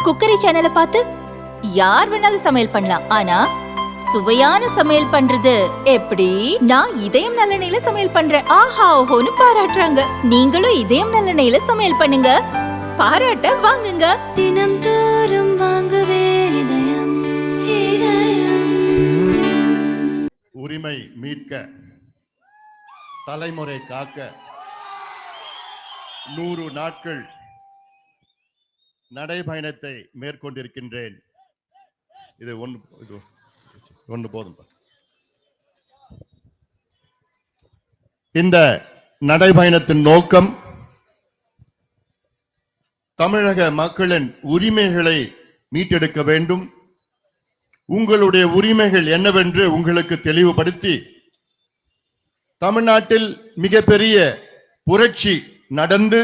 Cookery சேனலை பார்த்து யார் வேணாலும் சமையல் பண்ணலாம். ஆனா சுவையான சமையல் பண்றது எப்படி? நான் இதயம் நல்லெண்ணெயில சமையல் பண்றேன். ஆஹா ஓஹோன்னு பாராட்டுறாங்க. நீங்களும் இதயம் நல்லெண்ணெயில சமையல் பண்ணுங்க, பாராட்ட வாங்குங்க. தினம் தோறும் வாங்குவே இதயம் இதயம். உரிமை மீட்க, தலைமுறை காக்க 100 நாட்கள் நடைபயணத்தை மேற்கொண்டிருக்கின்றேன். இது ஒன்று போதும். இந்த நடைபயணத்தின் நோக்கம் தமிழக மக்களின் உரிமைகளை மீட்டெடுக்க வேண்டும். உங்களுடைய உரிமைகள் என்னவென்று உங்களுக்கு தெளிவுபடுத்தி தமிழ்நாட்டில் மிகப்பெரிய புரட்சி நடந்து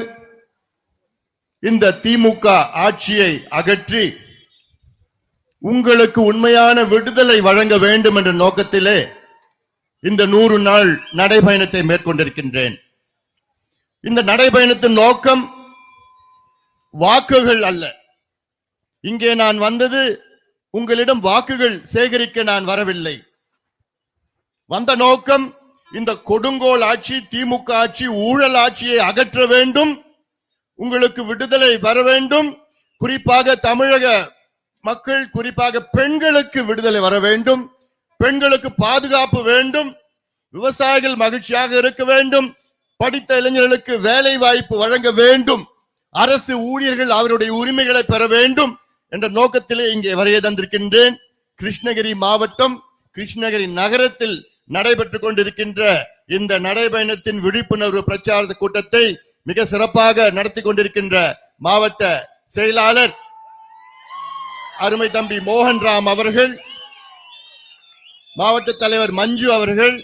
இந்த திமுக ஆட்சியை அகற்றி உங்களுக்கு உண்மையான விடுதலை வழங்க வேண்டும் என்ற நோக்கத்திலே இந்த 100 நாள் நடைபயணத்தை மேற்கொண்டிருக்கின்றேன். இந்த நடைபயணத்தின் நோக்கம் வாக்குகள் அல்ல. இங்கே நான் வந்தது உங்களிடம் வாக்குகள் சேகரிக்க நான் வரவில்லை. வந்த நோக்கம் இந்த கொடுங்கோல் ஆட்சி, திமுக ஆட்சி, ஊழல் ஆட்சியை அகற்ற வேண்டும், உங்களுக்கு விடுதலை வர வேண்டும். குறிப்பாக தமிழக மக்கள், குறிப்பாக பெண்களுக்கு விடுதலை வர வேண்டும், பெண்களுக்கு பாதுகாப்பு வேண்டும், விவசாயிகள் மகிழ்ச்சியாக இருக்க வேண்டும், படித்த இளைஞர்களுக்கு வேலை வாய்ப்பு வழங்க வேண்டும், அரசு ஊழியர்கள் அவருடைய உரிமைகளை பெற வேண்டும் என்ற நோக்கத்திலே இங்கே வரைய தந்திருக்கின்றேன். கிருஷ்ணகிரி மாவட்டம், கிருஷ்ணகிரி நகரத்தில் நடைபெற்றுக் கொண்டிருக்கின்ற இந்த நடைபயணத்தின் விழிப்புணர்வு பிரச்சார கூட்டத்தை மிக சிறப்பாக நடத்தி கொண்டிருக்கின்ற மாவட்ட செயலாளர் அருமை தம்பி மோகன்ராம் அவர்கள், மாவட்ட தலைவர் மஞ்சு அவர்கள்,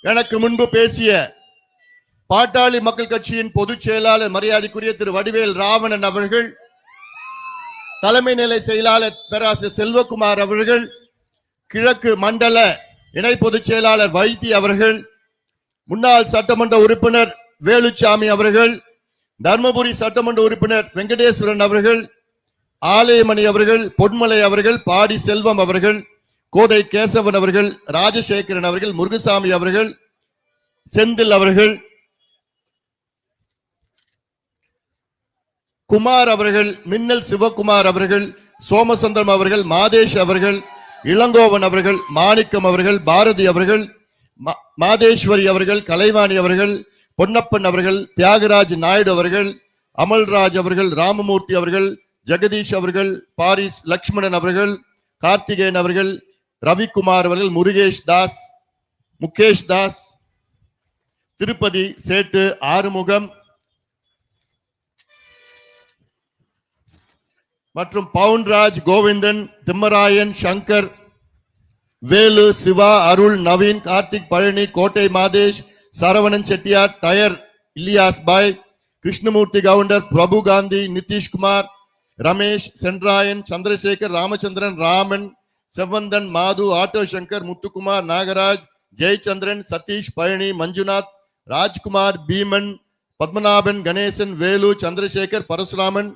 எனக்கு முன்பு பேசிய பாட்டாளி மக்கள் கட்சியின் பொதுச் செயலாளர் மரியாதைக்குரிய திரு வடிவேல் ராவணன் அவர்கள், தலைமை நிலை செயலாளர் பேராசிரியர் செல்வகுமார் அவர்கள், கிழக்கு மண்டல இணை பொதுச் செயலாளர் வைத்தி அவர்கள், முன்னாள் சட்டமன்ற உறுப்பினர் வேலுச்சாமி அவர்கள், தர்மபுரி சட்டமன்ற உறுப்பினர் வெங்கடேஸ்வரன் அவர்கள், ஆலயமணி அவர்கள், பொன்மலை அவர்கள், பாடி செல்வம் அவர்கள், கோதை கேசவன் அவர்கள், ராஜசேகரன் அவர்கள், முருகசாமி அவர்கள், செந்தில் அவர்கள், குமார் அவர்கள், மின்னல் சிவகுமார் அவர்கள், சோமசுந்தரம் அவர்கள், மாதேஷ் அவர்கள், இளங்கோவன் அவர்கள், மாணிக்கம் அவர்கள், பாரதி அவர்கள், மாதேஸ்வரி அவர்கள், கலைவாணி அவர்கள், பொன்னப்பன் அவர்கள், தியாகராஜ் நாயுடு அவர்கள், அமல்ராஜ் அவர்கள், ராமமூர்த்தி அவர்கள், ஜெகதீஷ் அவர்கள், பாரிஸ் லக்ஷ்மணன் அவர்கள், கார்த்திகேயன் அவர்கள், ரவிக்குமார் அவர்கள், முகேஷ் தாஸ், திருப்பதி சேட்டு, ஆறுமுகம் மற்றும் பவுன்ராஜ், கோவிந்தன், திம்மராயன், சங்கர், வேலு, சிவா, அருள், நவீன், கார்த்திக், பழனி, கோட்டை மாதேஷ், சரவணன் செட்டியார், டயர் இலியாஸ் பாய், கிருஷ்ணமூர்த்தி கவுண்டர், பிரபு காந்தி, நிதிஷ்குமார், ரமேஷ், சென்ராயன், சந்திரசேகர், ராமச்சந்திரன், ராமன், செவ்வந்தன், மாது, ஆட்டோ சங்கர், முத்துக்குமார், நாகராஜ், ஜெயச்சந்திரன், சதீஷ், பழனி, மஞ்சுநாத், ராஜ்குமார், பீமன், பத்மநாபன், கணேசன், வேலு, சந்திரசேகர், பரசுராமன்,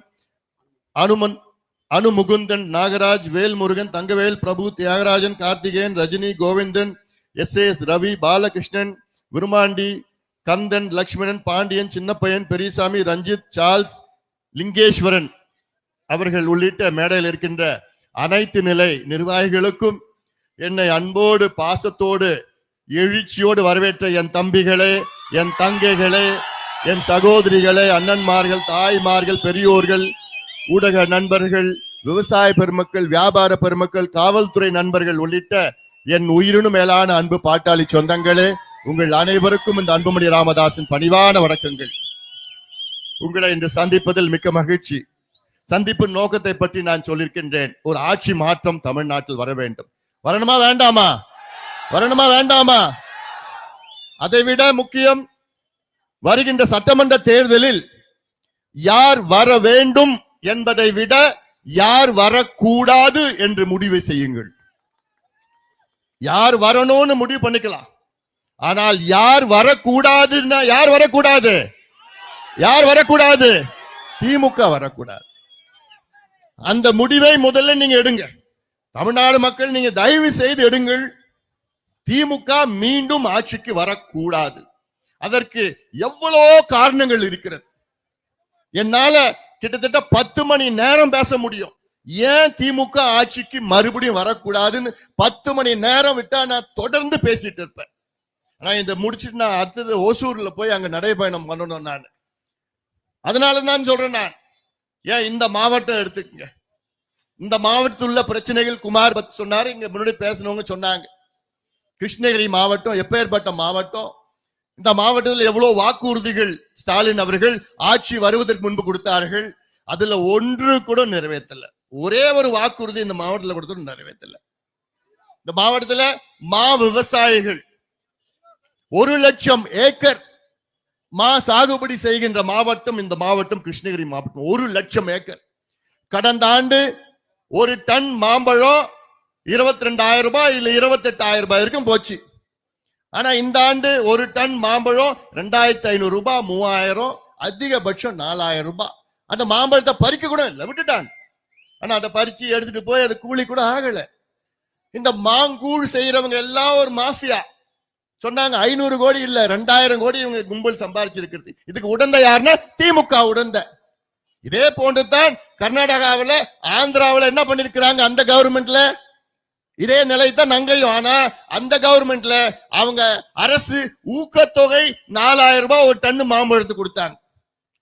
அனுமுகுந்தன், நாகராஜ், வேல்முருகன், தங்கவேல், பிரபு, தியாகராஜன், கார்த்திகேயன், ரஜினி, கோவிந்தன், எஸ் ரவி, பாலகிருஷ்ணன், விருமாண்டி, கந்தன், லக்ஷ்மணன், பாண்டியன், சின்னப்பையன், பெரியசாமி, ரஞ்சித், சார்ல்ஸ், லிங்கேஸ்வரன் அவர்கள் உள்ளிட்ட மேடையில் இருக்கின்ற அனைத்து நிலை நிர்வாகிகளுக்கும் என்னை அன்போடு, பாசத்தோடு, எழுச்சியோடு வரவேற்ற என் தம்பிகளே, என் தங்கைகளே, என் சகோதரிகளே, அண்ணன்மார்கள், தாய்மார்கள், பெரியோர்கள், ஊடக நண்பர்கள், விவசாய பெருமக்கள், வியாபார பெருமக்கள், காவல்துறை நண்பர்கள் உள்ளிட்ட என் உயிரினும் மேலான அன்பு பாட்டாளி சொந்தங்களே, உங்கள் அனைவருக்கும் இந்த அன்புமணி ராமதாஸின் பணிவான வணக்கங்கள். உங்களை இன்று சந்திப்பதில் மிக்க மகிழ்ச்சி. சந்திப்பு நோக்கத்தை பற்றி நான் சொல்லியிருக்கின்றேன். ஒரு ஆட்சி மாற்றம் தமிழ்நாட்டில் வர வேண்டும். வரணுமா வேண்டாமா? வரணுமா வேண்டாமா? அதைவிட முக்கியம், வருகின்ற சட்டமன்ற தேர்தலில் யார் வர வேண்டும் என்பதை விட யார் வரக்கூடாது என்று முடிவு செய்யுங்கள். யார் வரணும்னு முடிவு பண்ணிக்கலாம், ஆனால் யார் வரக்கூடாதுன்னா யார் வரக்கூடாது? யார் வரக்கூடாது? திமுக வரக்கூடாது. அந்த முடிவை முதல்ல நீங்க எடுங்க. தமிழ்நாடு மக்கள் நீங்க தயவு செய்து எடுங்கள். திமுக மீண்டும் ஆட்சிக்கு வரக்கூடாது. அதற்கு எவ்வளோ காரணங்கள் இருக்கிறது. என்னால கிட்டத்தட்ட 10 மணி நேரம் பேச முடியும். ஏன் திமுக ஆட்சிக்கு மறுபடியும் வரக்கூடாதுன்னு 10 மணி நேரம் விட்டா நான் தொடர்ந்து பேசிட்டு இருப்பேன். ஆனா இதை முடிச்சுட்டு நான் அடுத்தது ஓசூர்ல போய் அங்க நடைபயணம் பண்ணணும். நான் அதனாலதான் சொல்றேன். நான் ஏன் இந்த மாவட்டம் எடுத்துக்கங்க. இந்த மாவட்டத்தில் உள்ள பிரச்சனைகள் குமார் பத்தி சொன்னாரு, இங்க முன்னாடி பேசினவங்க சொன்னாங்க. கிருஷ்ணகிரி மாவட்டம் எப்பேற்பட்ட மாவட்டம். இந்த மாவட்டத்தில் எவ்வளவு வாக்குறுதிகள் ஸ்டாலின் அவர்கள் ஆட்சி வருவதற்கு முன்பு கொடுத்தார்கள். அதுல ஒன்று கூட நிறைவேற்றல. ஒரே ஒரு வாக்குறுதி இந்த மாவட்டத்தில் கொடுத்து நிறைவேற்றல. இந்த மாவட்டத்துல மா விவசாயிகள் 1 லட்சம் ஏக்கர் மா சாகுபடி செய்கின்ற மாவட்டம் இந்த மாவட்டம் கிருஷ்ணகிரி மாவட்டம். 1 லட்சம் ஏக்கர். கடந்த ஆண்டு ஒரு டன் மாம்பழம் 22,000 ரூபாய் இல்ல 28,000 ரூபாய் வரைக்கும் போச்சு. ஆனா இந்த ஆண்டு ஒரு டன் மாம்பழம் 2,500 ரூபாய், 3,000, அதிகபட்சம் 4,000 ரூபாய். அந்த மாம்பழத்தை பறிக்க கூட இல்லை, விட்டுட்டாங்க. ஆனா அதை பறிச்சு எடுத்துட்டு போய் அது கூலி கூட ஆகல. இந்த மாங்கூழ் செய்யறவங்க எல்லாம் ஒரு மாஃபியா. சொன்னாங்க 500 கோடி இல்ல 2,000 கோடி இவங்க கும்பல் சம்பாதிச்சிருக்கிறது. இதுக்கு உடந்த யாருன்னா திமுக உடந்த. இதே போன்றுதான் கர்நாடகாவில் ஆந்திராவில் என்ன பண்ணிருக்கிறாங்க அந்த கவர்மெண்ட்ல. இதே நிலை தான் அங்கேயும். ஆனா அந்த கவர்மெண்ட்ல அவங்க அரசு ஊக்கத்தொகை 4,000 ரூபாய் ஒரு டன்னு மாம்பழத்துக்கு கொடுத்தாங்க.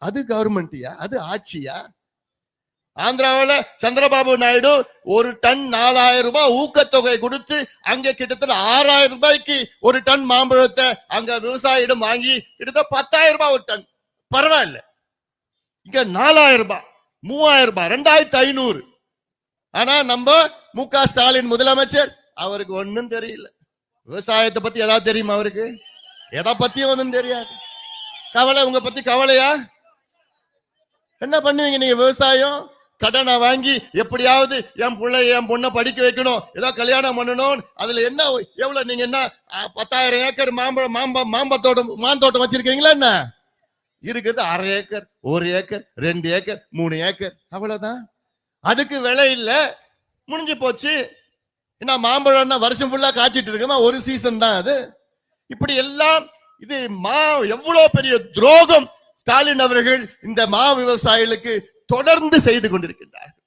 அது கவர்மெண்ட்யா? அது ஆட்சியா? ஆந்திராவில் சந்திரபாபு நாயுடு ஒரு டன் 4,000 ரூபாய் ஊக்கத்தொகை கொடுத்து அங்க கிட்டத்தட்ட 6,000 ரூபாய்க்கு ஒரு டன் மாம்பழத்தை அங்க விவசாயிடம் வாங்கி கிட்டத்தட்ட 10,000 ரூபாய் ஒரு டன். பரவாயில்ல. இங்க 4,000 ரூபாய், 3,000 ரூபாய், 2,500. ஆனா நம்ம மு.க. ஸ்டாலின் முதலமைச்சர், அவருக்கு ஒன்னும் தெரியல. விவசாயத்தை பத்தி ஏதாவது தெரியுமா அவருக்கு? எதை பத்தியும் ஒன்னும் தெரியாது. கவலை உங்க பத்தி கவலையா? என்ன பண்ணுவீங்க நீங்க? விவசாயம் கடனை வாங்கி எப்படியாவது என் பொண்ணை படிக்க வைக்கணும், ஏதோ கல்யாணம் பண்ணணும். அதுல என்ன எவ்வளவு நீங்க என்ன 10,000 ஏக்கர் மாந்தோட்டம் வச்சிருக்கீங்களா? என்ன இருக்கிறது 1/2 ஏக்கர், 1 ஏக்கர், 2 ஏக்கர், 3 ஏக்கர், அவ்வளவுதான். அதுக்கு விலை இல்ல, முடிஞ்சு போச்சு. என்ன மாம்பழம்னா வருஷம் ஃபுல்லா காய்ச்சிட்டு இருக்குமா? ஒரு சீசன் தான் அது. இப்படி எல்லாம் இது எவ்வளவு பெரிய துரோகம் ஸ்டாலின் அவர்கள் இந்த மா விவசாயிகளுக்கு தொடர்ந்து செய்து கொண்டிருக்கின்றார்கள்.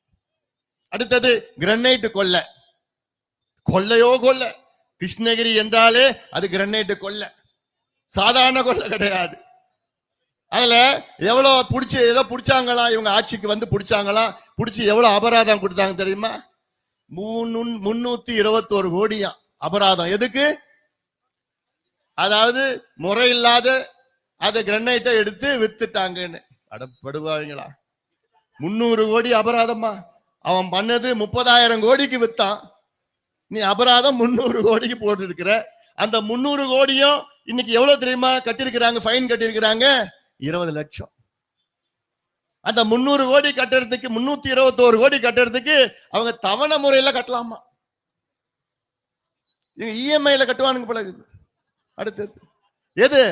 அடுத்தது கிரனைட் கொள்ளை. கொள்ளையோ கொள்ளை. கிருஷ்ணகிரி என்றாலே அது கிரனைட் கொள்ளை, சாதாரண கொள்ளை கிடையாது. அதுல எவ்வளவு புடிச்சு ஏதோ புடிச்சாங்களா, இவங்க ஆட்சிக்கு வந்து புடிச்சாங்களா, புடிச்சு எவ்வளவு அபராதம் கொடுத்தாங்க தெரியுமா? 321 கோடியா அபராதம். எதுக்கு? அதாவது முறையில்லாத அதை கிரனைட்டை எடுத்து வித்துட்டாங்கன்னு. அடப்படுவாங்களா? 300 கோடி அபராதமா? அவன் பண்ணது 30,000 கோடிக்கு வித்தான். நீ அபராதம் 300 கோடிக்கு போட்டு இருக்கிற. அந்த 300 கோடியும் இன்னைக்கு எவ்வளவு தெரியுமா கட்டிருக்கிறாங்க? ஃபைன் கட்டிருக்கிறாங்க 20 லட்சம். அந்த 300 கோடி கட்டுறதுக்கு 321 கோடி கட்டுறதுக்கு அவங்க தவணை முறையில கட்டலாமா? இஎம்ஐல கட்டுவானுங்க போல இருக்குது. அடுத்தது எது?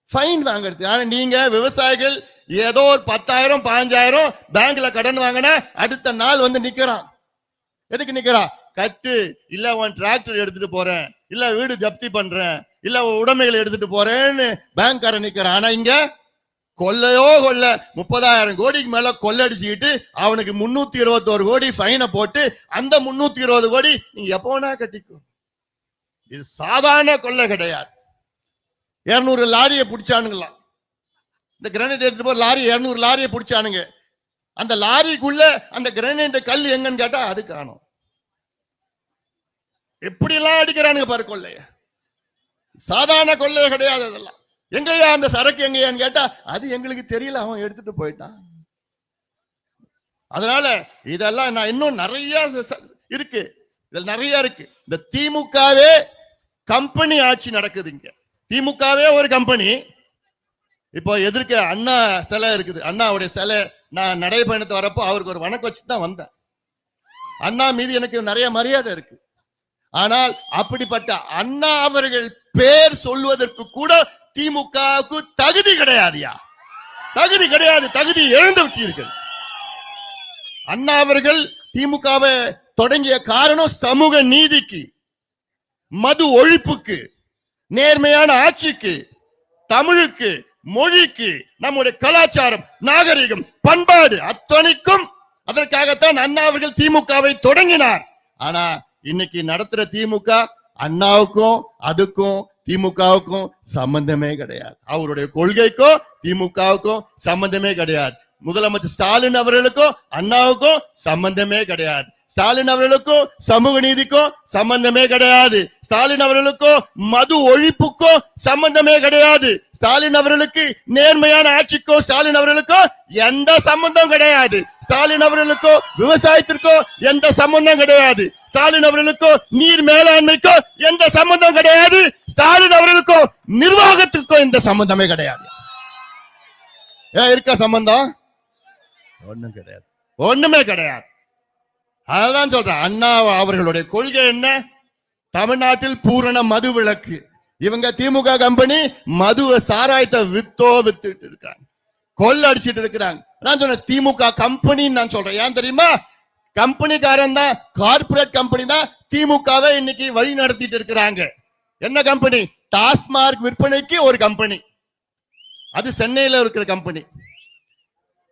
ஃபைன் வாங்குறது. ஆனா நீங்க விவசாயிகள் ஏதோ ஒரு 10,000 15,000 பேங்க்ல கடன் வாங்கினா அடுத்த நாள் வந்து நிக்கிறான். எதுக்கு நிக்கிறான்? கட்டு, இல்ல உன் டிராக்டர் எடுத்துட்டு போறேன், இல்ல வீடு ஜப்தி பண்றேன், இல்ல உடைமைகளை எடுத்துட்டு போறேன்னு பேங்க்காரன் நிக்கிறான். ஆனா இங்க கொள்ளையோ கொள்ள 30,000 கோடிக்கு மேல கொள்ளடிச்சுக்கிட்டு அவனுக்கு 321 கோடி ஃபைனை போட்டு அந்த 320 கோடி நீங்க எப்ப வேணா கட்டிக்கும். இது சாதாரண கொள்ளை கிடையாது. 200 லாரியை பிடிச்சானுங்களாம். இந்த கிரானைட் எடுத்துட்டு போற லாரி 200 லாரியை பிடிச்சானுங்க. அந்த லாரிக்குள்ள அந்த கிரானைட் கல் எங்கன்னு கேட்டா அது காணும். எப்படி எல்லாம் அடிக்கிறானுங்க பாரு கொள்ளைய. சாதாரண கொள்ளை கிடையாது. அதெல்லாம் எங்கயா அந்த சரக்கு எங்கயான்னு கேட்டா அது எங்களுக்கு தெரியல, அவன் எடுத்துட்டு போயிட்டான். அதனால இதெல்லாம் நான் இன்னும் நிறைய இருக்கு, இதுல நிறைய இருக்கு. இந்த திமுகவே கம்பெனி ஆட்சி நடக்குது. இங்க திமுகவே ஒரு கம்பெனி. இப்போ எதிர்க்க அண்ணா சிலை இருக்குது. அண்ணாவுடைய சிலை நான் நடைபயணத்தை வரப்போ அவருக்கு ஒரு வணக்கம் வச்சு தான் வந்தேன். அண்ணா மீது எனக்கு நிறைய மரியாதை இருக்கு. ஆனால் அப்படிப்பட்ட அண்ணா அவர்கள் பேர் சொல்வதற்கு கூட திமுகவுக்கு தகுதி கிடையாதுயா. தகுதி கிடையாது. தகுதி இழந்து விட்டீர்கள். அண்ணா அவர்கள் திமுகவை தொடங்கிய காரணம் சமூக நீதிக்கு, மது ஒழிப்புக்கு, நேர்மையான ஆட்சிக்கு, தமிழுக்கு, மொழிக்கு, நம்முடைய கலாச்சாரம், நாகரிகம், பண்பாடு அத்தனைக்கும். அதற்காகத்தான் அண்ணா அவர்கள் திமுகவை தொடங்கினார். ஆனா இன்னைக்கு நடத்துற திமுக அண்ணாவுக்கும் அதுக்கும் திமுகவுக்கும் சம்பந்தமே கிடையாது. அவருடைய கொள்கைக்கும் திமுகவுக்கும் சம்பந்தமே கிடையாது. முதலமைச்சர் ஸ்டாலின் அவர்களுக்கும் அண்ணாவுக்கும் சம்பந்தமே கிடையாது. ஸ்டாலின் அவர்களுக்கும் சமூக நீதிக்கும் சம்பந்தமே கிடையாது. ஸ்டாலின் அவர்களுக்கும் மது ஒழிப்புக்கும் சம்பந்தமே கிடையாது. ஸ்டாலின் அவர்களுக்கு நேர்மையான ஆட்சிக்கும் ஸ்டாலின் அவர்களுக்கும் எந்த சம்பந்தம் கிடையாது. ஸ்டாலின் அவர்களுக்கோ விவசாயத்திற்கோ எந்த சம்பந்தம் கிடையாது. ஸ்டாலின் அவர்களுக்கோ நீர் மேலாண்மைக்கோ எந்த சம்பந்தம் கிடையாது. ஸ்டாலின் அவர்களுக்கோ நிர்வாகத்திற்கோ எந்த சம்பந்தமே கிடையாது. இருக்க சம்பந்தம் ஒண்ணும் கிடையாது, ஒண்ணுமே கிடையாது. அதான் சொல்றேன், அண்ணா அவர்களுடைய கொள்கை என்ன? தமிழ்நாட்டில் பூரண மது விலக்கு. இவங்க திமுக கம்பெனி மதுவை சாராயத்தை வித்துட்டு இருக்காங்க, கொள்ள அடிச்சிட்டு இருக்கிறாங்க. நான் சொன்னேன் திமுக கம்பெனி நான் சொல்றேன். ஏன் தெரியுமா? கம்பெனிக்காரன் தான், கார்பரேட் கம்பெனி தான் திமுகவை இன்னைக்கு வழி நடத்திட்டு இருக்கிறாங்க. என்ன கம்பெனி? டாஸ்மார்க் விற்பனைக்கு ஒரு கம்பெனி, அது சென்னையில இருக்கிற கம்பெனி.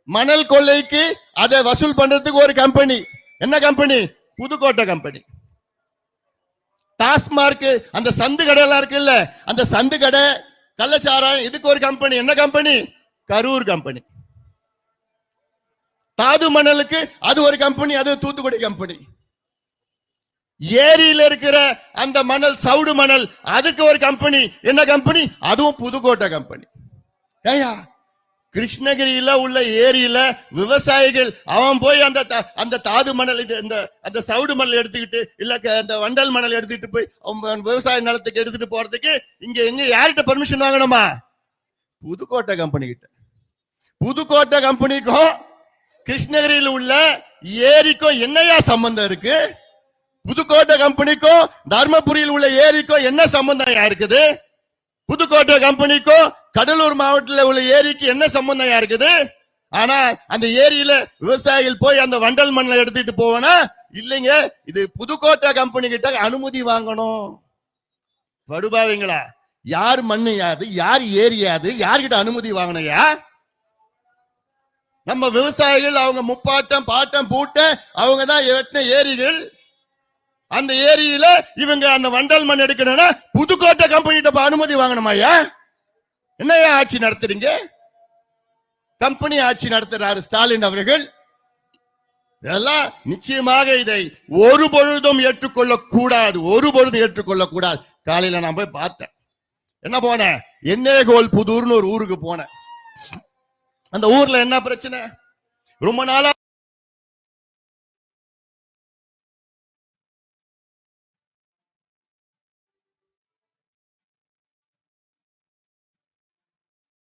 மணல் கொள்ளைக்கு அதை வசூல் பண்றதுக்கு ஒரு கம்பெனி. என்ன கம்பெனி? புதுக்கோட்டை கம்பெனி. டாஸ்மார்க் அந்த சந்து கடை எல்லாம் இருக்குல்ல, அந்த சந்து கடை கள்ளச்சாராயம் இதுக்கு ஒரு கம்பெனி. என்ன கம்பெனி? கரூர் கம்பெனி. தாது மணலுக்கு அது ஒரு கம்பெனி, அது தூத்துக்குடி கம்பெனி. ஏரியில இருக்கிற அந்த மணல், சவுடு மணல், அதுக்கு ஒரு கம்பெனி. என்ன கம்பெனி? அதுவும் புதுக்கோட்டை கம்பெனி. ஏயா, கிருஷ்ணகிரியில உள்ள ஏரியில விவசாயிகள் அவன் போய் அந்த தாது மணல், இது அந்த சவுடு மணல் எடுத்துக்கிட்டு இல்ல அந்த வண்டல் மணல் எடுத்துக்கிட்டு போய் விவசாய நிலத்துக்கு எடுத்துட்டு போறதுக்கு இங்க எங்க யார்கிட்ட பர்மிஷன் வாங்கணுமா? புதுக்கோட்டை கம்பெனி கிட்ட. புதுக்கோட்டை கம்பெனிக்கும் கிருஷ்ணகிரியில் உள்ள ஏரிக்கும் என்னையா சம்பந்தம் இருக்கு? புதுக்கோட்டை கம்பெனிக்கும் தர்மபுரியில் உள்ள ஏரிக்கும் என்ன சம்பந்தம் இருக்குது? புதுக்கோட்டை கம்பெனிக்கும் கடலூர் மாவட்டத்தில் உள்ள ஏரிக்கு என்ன சம்பந்தம் இருக்குது? ஆனா அந்த ஏரியில விவசாயிகள் போய் அந்த வண்டல் மண்ணை எடுத்துட்டு போவனா? இல்லைங்க, இது புதுக்கோட்டை கம்பெனி கிட்ட அனுமதி வாங்கணும். படுபாவீங்களா? யார் மண்ணு யாது, யார் ஏரியாது, யார்கிட்ட அனுமதி வாங்கணையா? நம்ம விவசாயிகள் அவங்க முப்பாட்டம் பாட்டம் பூட்ட அவங்க தான் வெட்டின ஏரிகள். அந்த ஏரியில இவங்க அந்த வண்டல் மண் எடுக்கணும்னா புதுக்கோட்டை கம்பெனிட்ட அனுமதி வாங்கணுமாயா? என்னையா ஆட்சி நடத்துறீங்க? கம்பெனி ஆட்சி நடத்துறாரு ஸ்டாலின் அவர்கள். இதெல்லாம் நிச்சயமாக இதை ஒரு பொழுதும் ஏற்றுக்கொள்ள கூடாது, ஒரு பொழுதும் ஏற்றுக்கொள்ள கூடாது. காலையில நான் போய் பார்த்தேன். என்ன போனேன்? எண்ணேகோல் புதூர்னு ஒரு ஊருக்கு போனேன். அந்த ஊர்ல என்ன பிரச்சனை? ரொம்ப நாளா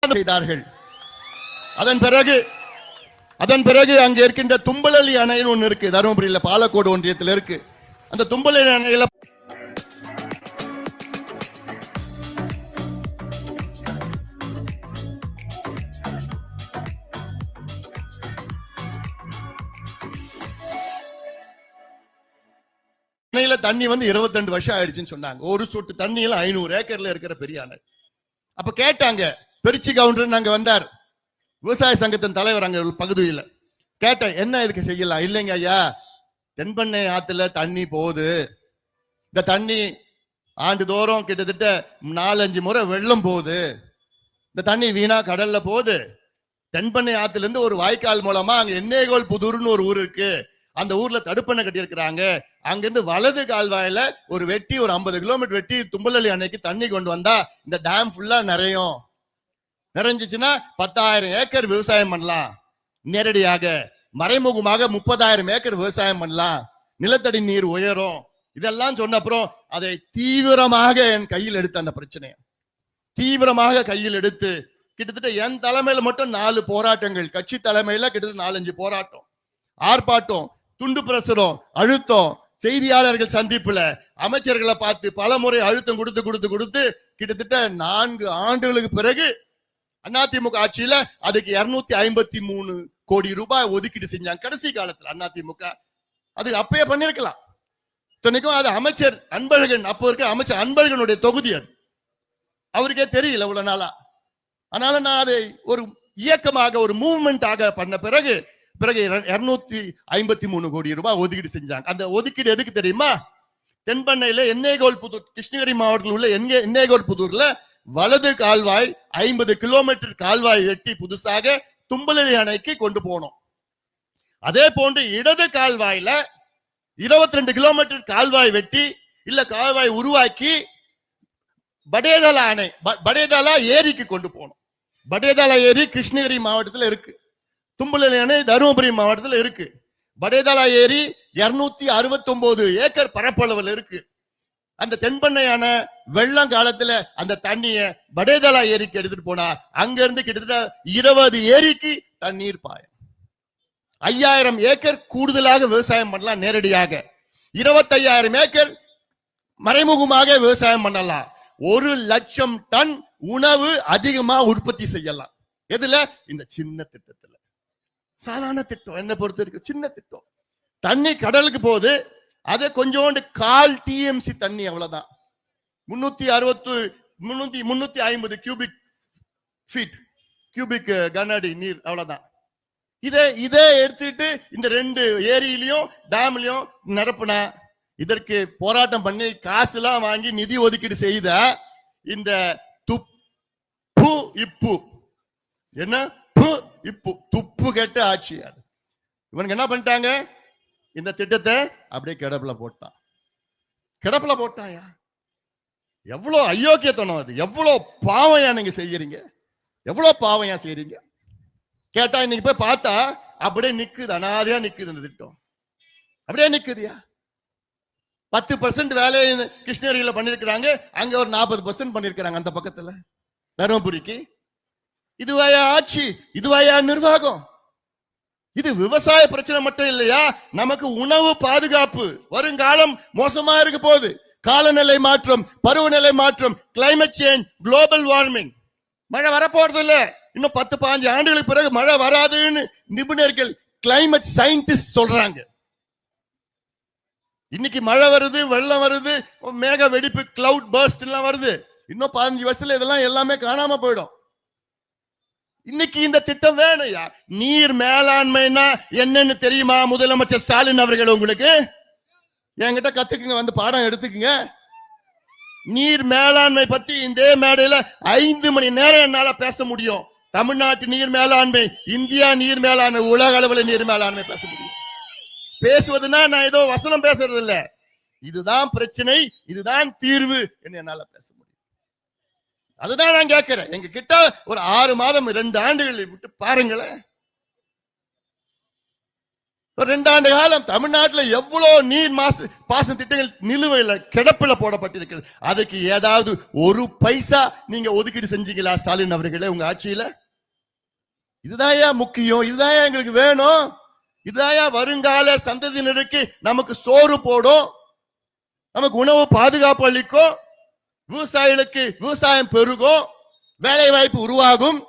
செய்தார்கள். அதன் பிறகு அங்க இருக்கின்ற தும்பலி அணைன்னு ஒண்ணு இருக்கு, தருமபுரியில பாலக்கோடு ஒன்றியத்தில் இருக்கு. அந்த தும்பலி அணையில தண்ணி வந்து 22 வருஷம் ஆயிடுச்சுன்னு சொன்னாங்க. ஒரு சொட்டு தண்ணியில 500 ஏக்கர்ல இருக்கிற பெரிய அணை. அப்ப கேட்டாங்க, பெருச்சி கவுண்டர் அங்க வந்தார், விவசாய சங்கத்தின் தலைவர் அங்க பகுதியில். கேட்டேன், என்ன இதுக்கு செய்யலாம்? இல்லைங்க ஐயா, தென்பண்ணை ஆத்துல தண்ணி போகுது, இந்த தண்ணி ஆண்டுதோறும் கிட்டத்தட்ட 4-5 முறை வெள்ளம் போகுது, இந்த தண்ணி வீணா கடல்ல போகுது. தென்பண்ணை ஆத்துல இருந்து ஒரு வாய்க்கால் மூலமா அங்க எண்ணேகோல் புதூர்னு ஒரு ஊர் இருக்கு, அந்த ஊர்ல தடுப்பணை கட்டி இருக்கிறாங்க. அங்கிருந்து வலது கால்வாயில ஒரு 50 கிலோமீட்டர் வெட்டி தும்பலி அணைக்கு தண்ணி கொண்டு வந்தா இந்த டேம் ஃபுல்லா நிறைஞ்சிச்சுன்னா 10,000 ஏக்கர் விவசாயம் பண்ணலாம். நேரடியாக மறைமுகமாக 30,000 ஏக்கர் விவசாயம் பண்ணலாம், நிலத்தடி நீர் உயரும். இதெல்லாம் சொன்ன அப்புறம் அதை தீவிரமாக என் கையில் எடுத்து, அந்த பிரச்சனையை தீவிரமாக கையில் எடுத்து, கிட்டத்தட்ட என் தலைமையில மட்டும் 4 போராட்டங்கள், கட்சி தலைமையில கிட்டத்தட்ட 4-5 போராட்டம், ஆர்ப்பாட்டம், துண்டு பிரசுரம், அழுத்தம், செய்தியாளர்கள் சந்திப்புல அமைச்சர்களை பார்த்து பல முறை அழுத்தம் கொடுத்து கிட்டத்தட்ட 4 ஆண்டுகளுக்கு பிறகு அதிமுக ஆட்சியில அதுக்கு 253 கோடி ரூபாய் ஒதுக்கீடு செஞ்சாங்க கடைசி காலத்துல அதிமுக. அது அப்பயே பண்ணிருக்கலாம். துணைக்கும் அது அமைச்சர் அன்பழகன், அப்போ இருக்க அமைச்சர் அன்பழகனுடைய தொகுதி அது, அவருக்கே தெரியல இவ்வளவு நாளா. அதனால நான் அதை ஒரு இயக்கமாக ஒரு மூவ்மெண்ட் ஆக பண்ண பிறகு 253 கோடி ரூபாய் ஒதுக்கீடு செஞ்சாங்க. அந்த ஒதுக்கீடு எதுக்கு தெரியுமா? தென்பண்ணையில எண்ணெய்கோல் புதூர், கிருஷ்ணகிரி மாவட்டத்தில் உள்ள எண்ணெய்கோல் புதூர்ல வலது கால்வாய் 50 கிலோமீட்டர் கால்வாய் வெட்டி புதுசாக தும்பலி அணைக்கு கொண்டு போனோம். அதே போன்று இடது கால்வாயில 22 கிலோமீட்டர் கால்வாய் வெட்டி இல்ல கால்வாய் உருவாக்கி படேதலா அணை, படேதலா ஏரிக்கு கொண்டு போனோம். படேதலா ஏரி கிருஷ்ணகிரி மாவட்டத்தில் இருக்கு, தும்பலி அணை தருமபுரி மாவட்டத்தில் இருக்கு. படேதலா ஏரி 269 ஏக்கர் பரப்பளவில் இருக்கு. அந்த தென்பண்ணையான வெள்ளம் காலத்துல அந்த தண்ணிய படேதலா ஏரிக்கு எடுத்துட்டு போனா அங்க இருந்து கிட்டத்தட்ட 20 ஏரிக்கு தண்ணீர் பாயும். 5000 ஏக்கர் கூடுதலாக விவசாயம் பண்ணலாம் நேரடியாக, 25,000 ஏக்கர் மறைமுகமாக விவசாயம் பண்ணலாம். 1 லட்சம் டன் உணவு அதிகமா உற்பத்தி செய்யலாம். எதுல? இந்த சின்ன திட்டத்துல. சாதாரண திட்டம் என்ன பொறுத்த இருக்கு, சின்ன திட்டம். தண்ணி கடலுக்கு போகுது, அது கொஞ்சோண்டு 1/4 TMC தண்ணி, அவ்வளவுதான். 350 கியூபிக் கன அடி நீர், அவ்வளவுதான். இதை எடுத்துட்டு இந்த 2 ஏரியிலையும் டேம்லயும் நிரப்புனா, இதற்கு போராட்டம் பண்ணி காசு எல்லாம் வாங்கி நிதி ஒதுக்கீடு செய்த இந்த துப்பு இப்பு, என்ன இப்பு துப்பு கேட்ட ஆட்சி அது. இவனுக்கு என்ன பண்ணிட்டாங்க? இந்த திட்டத்தை அப்படியே கிடப்புல போட்டாயா? எவ்வளவு அயோக்கியத்தனம் அது, எவ்வளவு பாவையா நீங்க செய்யறீங்க, எவ்வளவு பாவையா செய்யறீங்க கேட்டா இன்னைக்கு போய் பார்த்தா அப்படியே நிக்குது, அனாதையா நிக்குது. இந்த திட்டம் அப்படியே நிக்குதுயா. 10% வேலையை கிருஷ்ணகிரியில பண்ணிருக்கிறாங்க, அங்க ஒரு 40% பண்ணிருக்கிறாங்க அந்த பக்கத்துல தருமபுரிக்கு. இதுவாயா ஆட்சி, இதுவாயா நிர்வாகம்? இது விவசாய பிரச்சனை மட்டும் இல்லையா, நமக்கு உணவு பாதுகாப்பு. வருங்காலம் மோசமா இருக்க போகுது. காலநிலை மாற்றம், பருவநிலை மாற்றம், கிளைமேட் சேஞ்ச், குளோபல் வார்மிங். மழை வரப்போறது இல்ல, இன்னும் 10-15 ஆண்டுகளுக்கு பிறகு மழை வராதுன்னு நிபுணர்கள், கிளைமேட் சயின்டிஸ்ட் சொல்றாங்க. இன்னைக்கு மழை வருது, வெள்ளம் வருது, மேக வெடிப்பு, கிளவுட் பர்ஸ்ட் எல்லாம் வருது. இன்னும் 15 வருஷத்துல இதெல்லாம் எல்லாமே காணாம போயிடும். இன்னைக்கு இந்த திட்டம் வேணும்யா. நீர் மேலாண்மைனா என்னன்னு தெரியுமா முதலமைச்சர் ஸ்டாலின் அவர்கள்? உங்களுக்கு என்கிட்ட கத்துக்குங்க, வந்து பாடம் எடுத்துக்குங்க. நீர் மேலாண்மை பத்தி இந்த மேடையில 5 மணி நேரம் என்னால பேச முடியும். தமிழ்நாட்டு நீர் மேலாண்மை, இந்தியா நீர் மேலாண்மை, உலக அளவில் நீர் மேலாண்மை பேச முடியும். பேசுவதுன்னா நான் ஏதோ வசனம் பேசுறது இல்ல, இதுதான் பிரச்சனை, இதுதான் தீர்வு என்று என்னால பேச முடியும். அதுதான் நான் கேட்கிறேன். எங்க கிட்ட ஒரு 6 மாதம் 2 ஆண்டுகளை விட்டு பாருங்களேன். ஒரு 2 ஆண்டு காலம் தமிழ்நாட்டில் எவ்வளவு நீர் பாசன திட்டங்கள் நிலுவையில் கிடப்பில போடப்பட்டிருக்கிறது. அதுக்கு ஏதாவது 1 பைசா நீங்க ஒதுக்கீடு செஞ்சீங்களா ஸ்டாலின் அவர்களே உங்க ஆட்சியில? இதுதான் முக்கியம், இதுதான் எங்களுக்கு வேணும், இதுதான் வருங்கால சந்ததியினருக்கு நமக்கு சோறு போடும், நமக்கு உணவு பாதுகாப்பு அளிக்கும், விவசாயிகளுக்கு விவசாயம் பெருகும், வேலை வாய்ப்பு உருவாகும்.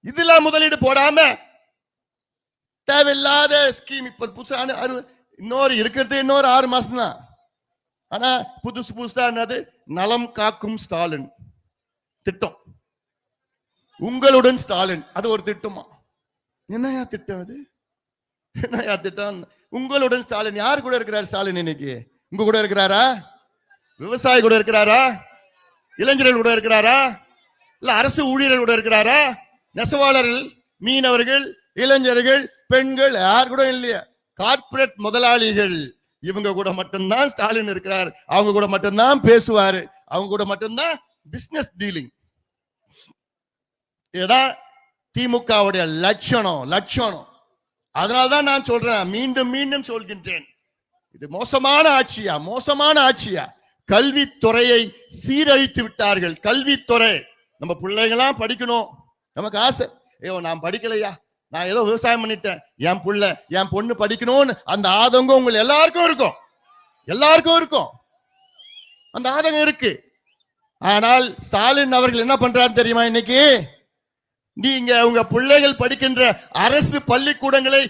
இதெல்லாம் முதலீடு போடாம தேவையில்லாத ஸ்கீம். இப்ப புதுசா இன்னொரு 6 மாசம் தான். ஆனா புதுசா என்னது? நலம் காக்கும் ஸ்டாலின் திட்டம், உங்களுடன் ஸ்டாலின், அது ஒரு திட்டமா? என்னையா திட்டம் அது? என்னையா திட்டம்? உங்களுடன் ஸ்டாலின். யார் கூட இருக்கிறார் ஸ்டாலின் இன்னைக்கு? உங்க கூட இருக்கிறாரா? விவசாயி கூட இருக்கிறாரா? இளைஞர்கள் கூட இருக்கிறாரா? இல்ல அரசு ஊழியர்கள் கூட இருக்கிறாரா? நெசவாளர்கள், மீனவர்கள், இளைஞர்கள், பெண்கள் யார் கூட இல்லையா? கார்ப்பரேட் முதலாளிகள், இவங்க கூட மட்டும்தான் ஸ்டாலின் இருக்கிறார். அவங்க கூட மட்டும்தான் பேசுவாரு, அவங்க கூட மட்டும்தான் பிசினஸ் டீலிங். இதுதான் திமுகவுடைய லட்சணம். அதனால்தான் நான் சொல்றேன், மீண்டும் மீண்டும் சொல்கின்றேன், இது மோசமான ஆட்சியா. கல்வித்துறையை சீரழித்து விட்டார்கள். கல்வித்துறை, நம்ம பிள்ளைங்களாம் படிக்கணும், நமக்கு ஆசை. நான் படிக்கலையா, நான் ஏதோ விவசாயம் பண்ணிட்டேன், என் புள்ள என் பொண்ணு படிக்கணும்னு அந்த ஆதங்கம் உங்க எல்லாருக்கும் இருக்கும், அந்த ஆதங்கம் இருக்கு. ஆனால் ஸ்டாலின் அவர்கள் என்ன பண்றாரு தெரியுமா? இன்னைக்கு நீங்க உங்க பிள்ளைகள் படிக்கின்ற அரசு பள்ளிக்கூடங்களை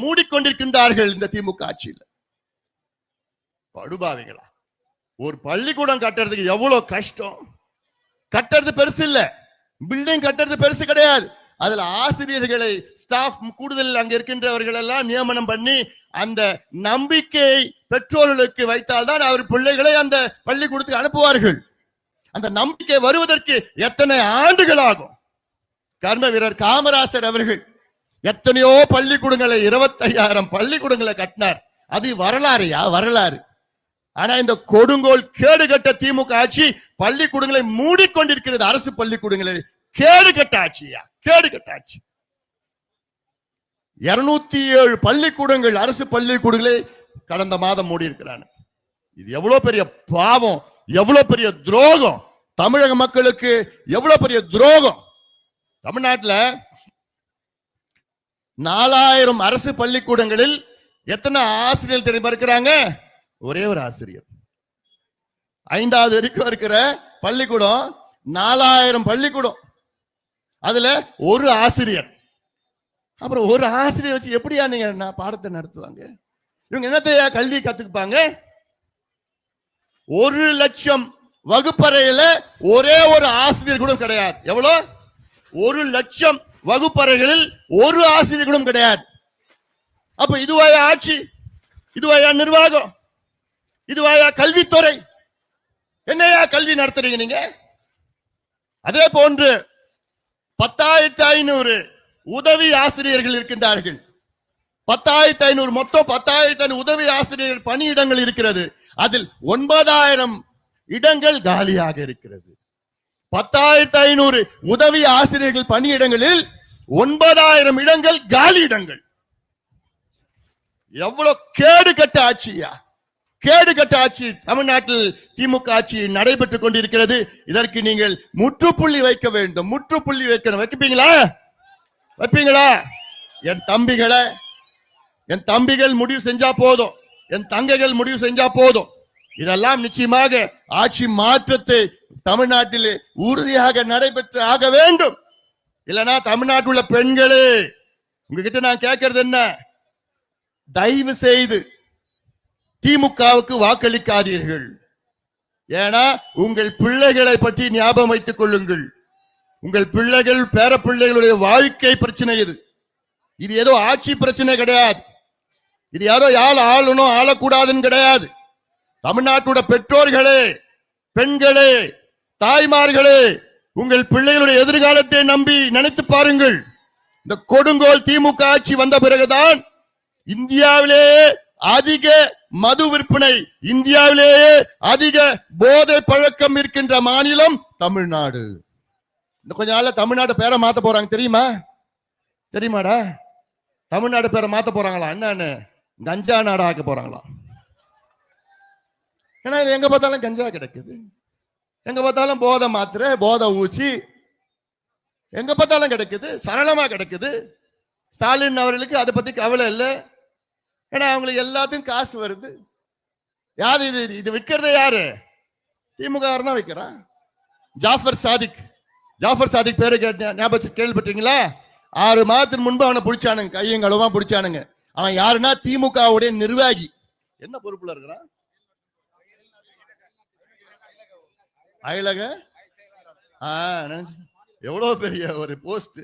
மூடிக்கொண்டிருக்கின்றார்கள் இந்த திமுக ஆட்சியில். படுபாவிகளா, ஒரு பள்ளிக்கூடம் கட்டுறதுக்கு எவ்வளவு கஷ்டம். கட்டுறது பெருசு இல்ல, பில்டிங் கட்டுறது பெருசு கிடையாது. அதுல ஆசிரியர்களை, ஸ்டாஃப், கூடுதல் அங்க இருக்கின்றவர்கள் எல்லாம் நியமனம் பண்ணி அந்த நம்பிக்கை பெற்றோர்களுக்கு வைத்தால்தான் அவர் பிள்ளைகளை அந்த பள்ளிக்கூடத்துக்கு அனுப்புவார்கள். அந்த நம்பிக்கை வருவதற்கு எத்தனை ஆண்டுகள் ஆகும்? கர்ம வீரர் காமராசர் அவர்கள் எத்தனையோ பள்ளிக்கூடங்களை, 25,000 பள்ளிக்கூடங்களை கட்டினார். அது வரலாறுயா, வரலாறு. ஆனா இந்த கொடுங்கோல் கேடுகட்ட திமுக ஆட்சி பள்ளிக்கூடங்களை மூடிக்கொண்டிருக்கிறது. அரசு பள்ளிக்கூடங்களை கேடுகட்ட ஆட்சியா, கேடுகட்ட ஆட்சி. 207 பள்ளிக்கூடங்கள், அரசு பள்ளிக்கூடங்களை கடந்த மாதம் மூடி இருக்கிறாங்க. இது எவ்வளவு பெரிய பாவம், எவ்வளவு பெரிய துரோகம், தமிழக மக்களுக்கு எவ்வளவு பெரிய துரோகம். தமிழ்நாட்டில் 4000 அரசு பள்ளிக்கூடங்களில் எத்தனை ஆசிரியர் தெரியுமா இருக்கிறாங்க? ஒரே ஒரு ஆசிரியர். 5வது வரைக்கும் இருக்கிற பள்ளிக்கூடம் 4000 பள்ளிக்கூடம், அதுல ஒரு ஆசிரியர். அப்புறம் ஒரு ஆசிரியர் வச்சு எப்படியா நீங்க பாடத்தை நடத்துவாங்க? இவங்க என்னத்தையா கல்வி கத்துக்குப்பாங்க? 1,00,000 வகுப்பறையில ஒரே ஒரு ஆசிரியர் கூட கிடையாது. எவ்வளவு? 1,00,000 வகுப்பறைகளில் ஒரு ஆசிரியர் கூட கிடையாது. அப்ப இதுவாயா ஆட்சி? இதுவாயா நிர்வாகம்? இதுவாயா கல்வித்துறை? என்னையா கல்வி நடத்துறீங்க நீங்க? அதே போன்று 10,500 உதவி ஆசிரியர்கள் இருக்கின்றார்கள். 10,500, மொத்தம் 10,500 உதவி ஆசிரியர் பணியிடங்கள் இருக்கிறது. அதில் 9,000 இடங்கள் காலியாக இருக்கிறது. 10,500 உதவி ஆசிரியர்கள் பணியிடங்களில் 9,000 இடங்கள் காலி இடங்கள். எவ்வளவு கேடுகட்ட ஆட்சியா, கேடுகட்ட ஆட்சி தமிழ்நாட்டில் திமுக ஆட்சி நடைபெற்றுக் கொண்டிருக்கிறது. இதற்கு நீங்கள் முற்றுப்புள்ளி வைக்க வேண்டும். முற்றுப்புள்ளி வைக்கணும். வைப்பீங்களா? வைப்பீங்களா? என் தம்பிகளை, என் தம்பிகள் முடிவு செஞ்சா போதும், என் தங்கைகள் முடிவு செஞ்சா போதும். இதெல்லாம் நிச்சயமாக ஆட்சி மாற்றத்தை தமிழ்நாட்டிலே உறுதியாக நடைபெற்று ஆக வேண்டும். இல்லைன்னா தமிழ்நாட்டில் உள்ள பெண்களே, உங்ககிட்ட நான் கேட்கறது என்ன? தயவு செய்து திமுகவுக்கு வாக்களிக்காதீர்கள். ஏன்னா உங்கள் பிள்ளைகளை பற்றி ஞாபகம் வைத்துக் கொள்ளுங்கள். உங்கள் பிள்ளைகள், பேர பிள்ளைகளுடைய வாழ்க்கை பிரச்சனை இது. இது ஏதோ ஆட்சி பிரச்சனை கிடையாது. இது யாரோ யார் ஆளணும் ஆளக்கூடாதுன்னு கிடையாது. தமிழ்நாட்டோட பெற்றோர்களே, பெண்களே, தாய்மார்களே, உங்கள் பிள்ளைகளுடைய எதிர்காலத்தை நம்பி நினைத்து பாருங்கள். இந்த கொடுங்கோல் திமுக ஆட்சி வந்த பிறகுதான் இந்தியாவிலேயே அதிக மது விற்பனை, இந்தியாவிலேயே அதிக போதை பழக்கம் இருக்கின்ற மாநிலம் தமிழ்நாடு. இந்த கொஞ்ச நாள்ல தமிழ்நாடு பேரை மாத்த போறாங்க. தெரியுமா? தெரியுமாடா? தமிழ்நாடு பேரை மாத்த போறாங்களா? என்னன்னு? கஞ்சா நாடு ஆக்க போறாங்களா? ஏன்னா இது எங்க பார்த்தாலும் கஞ்சா கிடைக்குது, எங்க பார்த்தாலும் போதை மாத்திரை, போதை ஊசி எங்க பார்த்தாலும் கிடைக்குது, சரளமா கிடைக்குது. ஸ்டாலின் அவர்களுக்கு அதை பத்தி கவலை இல்லை. ஏன்னா அவங்களுக்கு எல்லாத்துக்கும் காசு வருது. யாரு இது? இது விற்கிறதே யாரு? திமுக தான் விற்கிறான். ஜாஃபர் சாதிக். ஜாஃபர் சாதிக் பேரு ஞாபகம் கேள்விப்பட்டீங்களா? 6 மாதத்துக்கு முன்பு அவனை பிடிச்சானுங்க, கையங்களவா பிடிச்சானுங்க. அவன் யாருன்னா திமுகவுடைய நிர்வாகி. என்ன பொறுப்புல இருக்கிறான்? அயலக, எவ்வளவு பெரிய ஒரு போஸ்ட்.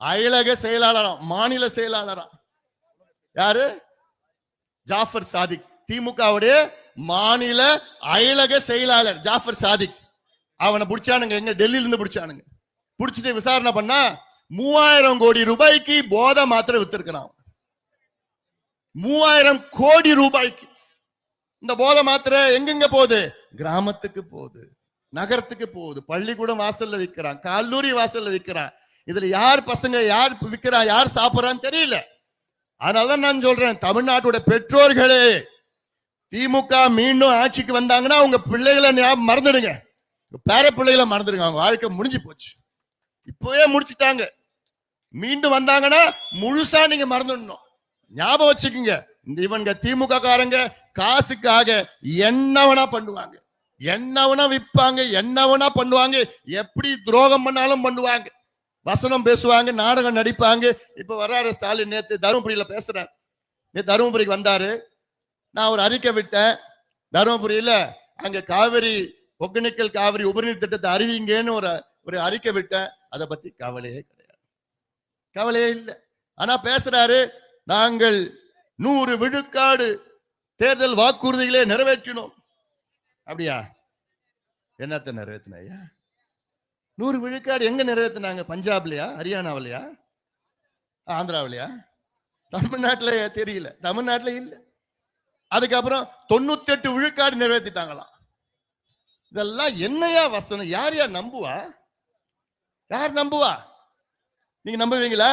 அயலக செயலாளரா, மாநில செயலாளரா. யாரு? ஜாஃபர் சாதிக். திமுகவுடைய மாநில அயலக செயலாளர் ஜாஃபர் சாதிக். அவனை பிடிச்சானுங்க. எங்க? டெல்லியில இருந்து பிடிச்சானுங்க. பிடிச்சிட்டு விசாரணை பண்ணா 3000 கோடி ரூபாய்க்கு போதை மாத்திரை வித்திருக்கிறான். 3000 கோடி ரூபாய்க்கு. இந்த போதை மாத்திரை எங்கெங்க போகுது? கிராமத்துக்கு போகுது, நகரத்துக்கு போகுது, பள்ளிக்கூடம் வாசல்ல விற்கிறான், கல்லூரி வாசல்ல விற்கிறான். இதுல யார் பசங்க, யார் விற்கிறான், யார் சாப்பிடறான்னு தெரியல. அதனாலதான் நான் சொல்றேன், தமிழ்நாட்டோட பெற்றோர்களே, திமுக மீண்டும் ஆட்சிக்கு வந்தாங்கன்னா உங்க பிள்ளைகளை மறந்துடுங்க, பேர பிள்ளைகளை மறந்துடுங்க. அவங்க வாழ்க்கை முடிஞ்சு போச்சு, இப்பவே முடிச்சுட்டாங்க. மீண்டும் வந்தாங்கன்னா முழுசா நீங்க மறந்துடணும். ஞாபகம் வச்சுக்கோங்க, இந்த இவங்க திமுக காரங்க காசுக்காக என்னவனா பண்ணுவாங்க, என்னவனா விற்பாங்க, என்னவனா பண்ணுவாங்க, எப்படி துரோகம் பண்ணாலும் பண்ணுவாங்க. வசனம் பேசுவாங்க, நாடகம் நடிப்பாங்க. இப்ப வர்றாரு ஸ்டாலின். நேத்து தருமபுரியில பேசுறாரு. நேத்து தருமபுரிக்கு வந்தாரு. நான் ஒரு அறிக்கை விட்டேன். தருமபுரியில அங்க காவிரி ஒகேனக்கல் காவிரி உபரிநீர் திட்டத்தை அறிவிங்கன்னு ஒரு அறிக்கை விட்டேன். அதை பத்தி கவலையே கிடையாது, கவலையே இல்லை. ஆனா பேசுறாரு, நாங்கள் 100 விழுக்காடு தேர்தல் வாக்குறுதிகளே நிறைவேற்றினோம். அப்படியா? என்னத்தை நிறைவேற்றினா? 100 விழுக்காடு எங்க நிறைவேற்றினாங்க? பஞ்சாப்லயா, ஹரியானாவிலையா, ஆந்திராவிலையா, தமிழ்நாட்டில? தெரியல, தமிழ்நாட்டில இல்ல. அதுக்கப்புறம் 98 விழுக்காடு நிறைவேற்றிட்டாங்களாம். இதெல்லாம் என்னையா வசனம்? யார் யார் நம்புவா? யார் நம்புவா? நீங்க நம்புவீங்களா?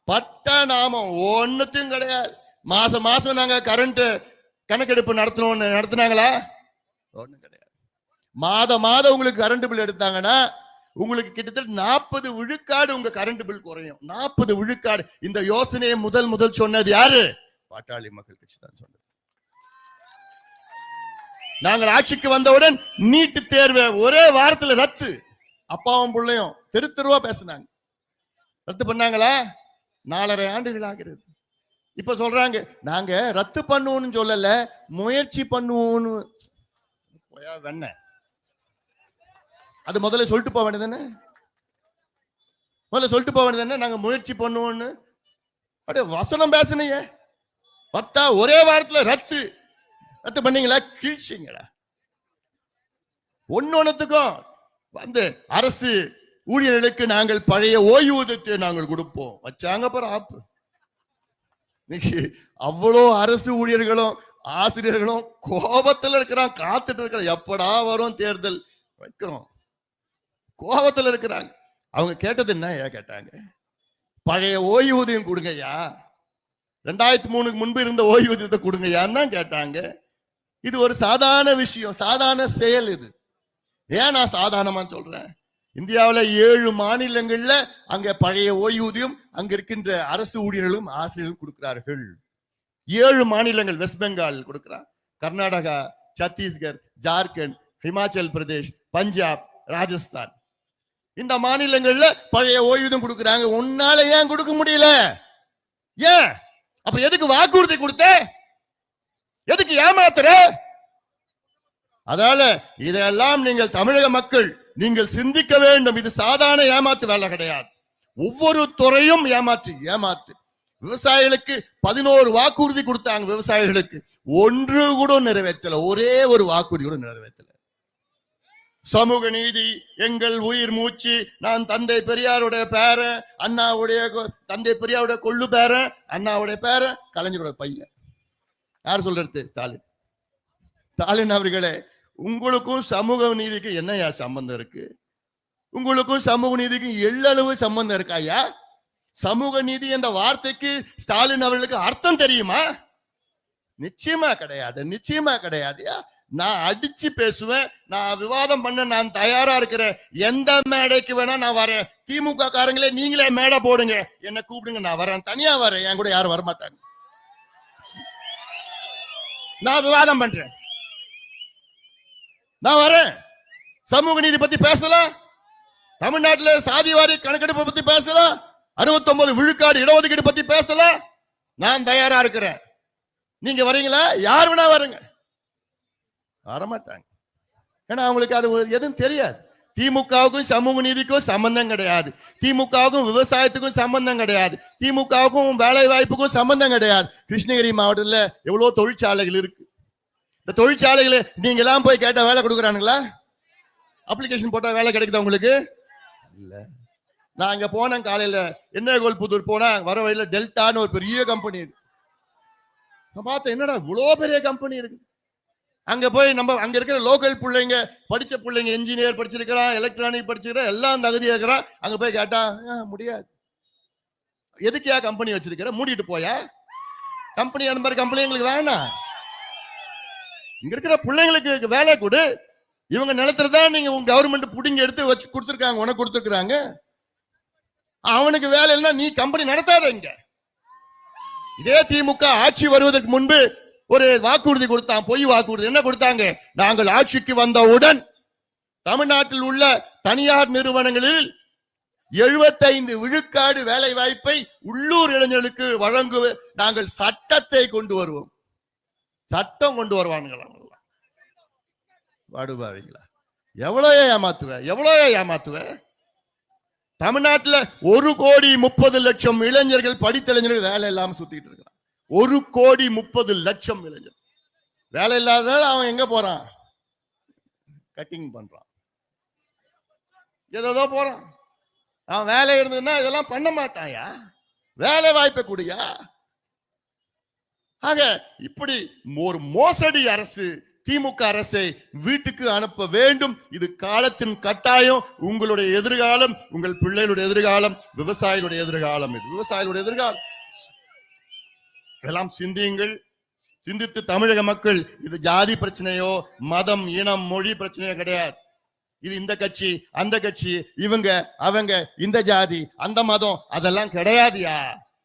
பட்ட நாமம் ஒன்னுத்தையும் கிடையாது. மாசம் மாசம் நாங்க கரண்ட் கணக்கெடுப்பு நடத்தினாங்களா? ஒண்ணும் கிடையாது. மாதம் உங்களுக்கு கரண்ட் பில் எடுத்தாங்கன்னா உங்களுக்கு கிட்டத்தட்ட 40 விழுக்காடு உங்க கரண்ட் பில் குறையும். 40 விழுக்காடு. இந்த யோசனையை முதல் சொன்னது யாரு? பாட்டாளி மக்கள் கட்சி தான் சொன்னது. நாங்கள் ஆட்சிக்கு வந்தவுடன் நீட்டு தேர்வை ஒரே வாரத்தில் ரத்து. அப்பாவும் பிள்ளையும் தெருவா பேசினாங்க. ரத்து பண்ணாங்களா? 4.5 ஆண்டுகள் ஆகிறது. இப்ப சொல்றாங்க நாங்க ரத்து பண்ணுவோம்னு சொல்லல, முயற்சி பண்ணுவோம்னு. வெண்ண அது முதல்ல சொல்லிட்டு போக வேண்டியதானே? முதல்ல சொல்லிட்டு போக வேண்டியதானே நாங்க முயற்சி பண்ணுவோம்னு? அப்படியே வசனம் பேசுனீங்க. பத்தா ஒரே வாரத்துல ரத்து பண்ணீங்களா? கீழ்ச்சிங்களா? ஒன்னொன்னுக்கும் வந்து அரசு ஊழியர்களுக்கு நாங்கள் பழைய ஓய்வூதியத்தை நாங்கள் கொடுப்போம் வச்சாங்க. அப்புறம் ஆப்பு அவ்வளோ அரசு ஊழியர்களும் ஆசிரியர்களும் கோபத்துல இருக்கிறான், காத்துட்டு இருக்கிறான். எப்படா வரும் தேர்தல் வைக்கிறோம், கோபத்துல இருக்கிறாங்க. அவங்க கேட்டது என்ன கேட்டாங்க? பழைய ஓய்வூதியம் கொடுங்கய்யா, 2003 முன்பு இருந்த ஓய்வூதியத்தை கொடுங்கய்யான்னு தான் கேட்டாங்க. இது ஒரு சாதாரண விஷயம், சாதாரண செயல். இது ஏன் நான் சாதாரணமா சொல்றேன்? இந்தியாவில் 7 மாநிலங்கள்ல அங்க பழைய ஓய்வூதியம் அங்க இருக்கின்ற அரசு ஊழியர்களும் ஆசிரியர்களும் கொடுக்கிறார்கள். 7 மாநிலங்கள். வெஸ்ட் பெங்கால் கொடுக்கிறார், கர்நாடகா, சத்தீஸ்கர், ஜார்க்கண்ட், ஹிமாச்சல் பிரதேஷ், பஞ்சாப், ராஜஸ்தான். இந்த மாநிலங்கள்ல பழைய ஓய்வூதியம் கொடுக்கிறாங்க. உன்னால ஏன் கொடுக்க முடியல? ஏன்? அப்ப எதுக்கு வாக்குறுதி கொடுத்த? எதுக்கு ஏமாத்துற? அதனால இதெல்லாம் நீங்கள் தமிழக மக்கள் நீங்கள் சிந்திக்க வேண்டும். இது சாதாரண ஏமாத்து வேலை கிடையாது. ஒவ்வொரு துறையும் ஏமாத்து. விவசாயிகளுக்கு 11 வாக்குறுதி கொடுத்தாங்க. விவசாயிகளுக்கு ஒன்று கூட நிறைவேற்றல. ஒரே ஒரு வாக்குறுதி கூட நிறைவேற்றல. சமூக நீதி எங்கள் உயிர் மூச்சு. நான் தந்தை பெரியாருடைய பேரன், அண்ணாவுடைய தந்தை பெரியாருடைய கொள்ளு பேரன், அண்ணாவுடைய பேரன், கலைஞருடைய பையன். யார் சொல்றது? ஸ்டாலின். ஸ்டாலின் அவர்களே, உங்களுக்கும் சமூக நீதிக்கு என்னையா சம்பந்தம் இருக்கு? உங்களுக்கும் சமூக நீதிக்கு எள்ளளவு சம்பந்தம் இருக்காயா? சமூக நீதி என்ற வார்த்தைக்கு ஸ்டாலின் அவர்களுக்கு அர்த்தம் தெரியுமா? நிச்சயமா கிடையாது, நிச்சயமா கிடையாது. நான் அடிச்சு பேசுவேன், நான் விவாதம் பண்ண நான் தயாரா இருக்கிறேன். எந்த மேடைக்கு வேணா நான் வரேன். திமுக காரங்களே நீங்களே மேடை போடுங்க, என்ன கூப்பிடுங்க, நான் வரேன். தனியா வரேன், என் கூட யாரும் வரமாட்டாங்க. நான் விவாதம் பண்றேன், நான் வரேன். சமூக நீதி பத்தி பேசலாம், தமிழ்நாட்டில் சாதிவாரி கணக்கெடுப்பு பத்தி பேசலாம், 69 விழுக்காடு இடஒதுக்கீடு பத்தி பேசலாம். நான் தயாரா இருக்கிறேன். நீங்க வரீங்களா? யார் வேணா வருங்க. வரமாட்டாங்க. ஏன்னா அவங்களுக்கு அது எதுவும் தெரியாது. திமுகவுக்கும் சமூக நீதிக்கும் சம்பந்தம் கிடையாது. திமுகவுக்கும் விவசாயத்துக்கும் சம்பந்தம் கிடையாது. திமுகவுக்கும் வேலை வாய்ப்புக்கும் சம்பந்தம் கிடையாது. கிருஷ்ணகிரி மாவட்டத்தில் எவ்வளவு தொழிற்சாலைகள் இருக்கு. இந்த தொழிற்சாலைகளை நீங்க எல்லாம் போய் கேட்டா வேலை கொடுக்குறானுங்களா? அப்ளிகேஷன் போட்டா வேலை கிடைக்குதா உங்களுக்கு? இல்ல. நான் அங்க போனேன் காலையில, எண்ணெய்கோல் புதூர் போனா வர வழியில டெல்டான்னு ஒரு பெரிய கம்பெனி இருக்கு. நான் பார்த்தேன், என்னடா இவ்வளவு பெரிய கம்பெனி இருக்கு. அங்க போய் நம்ம அங்க இருக்கிற லோக்கல் பிள்ளைங்க, படிச்ச பிள்ளைங்க, இன்ஜினியர் படிச்சிருக்கிறான், எலக்ட்ரானிக் படிச்சிருக்கிறான், எல்லாம் தகுதியா இருக்கிறான். அங்க போய் கேட்டா முடியாது. எதுக்கியா கம்பெனி வச்சிருக்கிற? மூடிட்டு போயா கம்பெனி. அந்த மாதிரி கம்பெனி எங்களுக்கு வேணாம். இங்க இருக்கிற பிள்ளைங்களுக்கு வேலை கொடு. இவங்க நிலத்துலதான் நீங்க உங்க கவர்மெண்ட் புடிங்க எடுத்து வச்சு கொடுத்துருக்காங்க, உனக்கு கொடுத்துருக்காங்க. அவனுக்கு வேலை இல்லைன்னா நீ கம்பெனி நடத்தாத. இங்க இதே திமுக ஆட்சி வருவதற்கு முன்பு ஒரு வாக்குறுதி கொடுத்தான், பொய் வாக்குறுதி. என்ன கொடுத்தாங்க? நாங்கள் ஆட்சிக்கு வந்தவுடன் தமிழ்நாட்டில் உள்ள தனியார் நிறுவனங்களில் 75 விழுக்காடு வேலை வாய்ப்பை உள்ளூர் இளைஞர்களுக்கு வழங்குவ நாங்கள் சட்டத்தை கொண்டு வருவோம். சட்டம் கொண்டு வருவானுங்களா வாடுபாவீங்களா? எவ்வளவு ஏமாத்துவ? தமிழ்நாட்டுல 1,30,00,000 இளைஞர்கள், படித்த இளைஞர்கள் வேலை இல்லாம சுத்திட்டு இருக்கிறான். 1,30,00,000 இளைஞர் வேலை இல்லாததால அவன் எங்க போறான்? கட்டிங் பண்றான், ஏதோ போறான். அவன் வேலை இருந்ததுன்னா இதெல்லாம் பண்ண மாட்டாயா? வேலை வாய்ப்பை கூடியா? ஆக இப்படி ஒரு மோசடி அரசு திமுக அரசை வீட்டுக்கு அனுப்ப வேண்டும். இது காலத்தின் கட்டாயம். உங்களுடைய எதிர்காலம், உங்கள் பிள்ளைகளுடைய எதிர்காலம், விவசாயிகளுடைய எதிர்காலம். இது விவசாயிகளுடைய எதிர்காலம். எல்லாம் சிந்தியுங்கள். சிந்தித்து தமிழக மக்கள், இது ஜாதி பிரச்சனையோ மதம் இனம் மொழி பிரச்சனையோ கிடையாது. இது இந்த கட்சி அந்த கட்சி, இவங்க அவங்க, இந்த ஜாதி அந்த மதம், அதெல்லாம் கிடையாதுயா.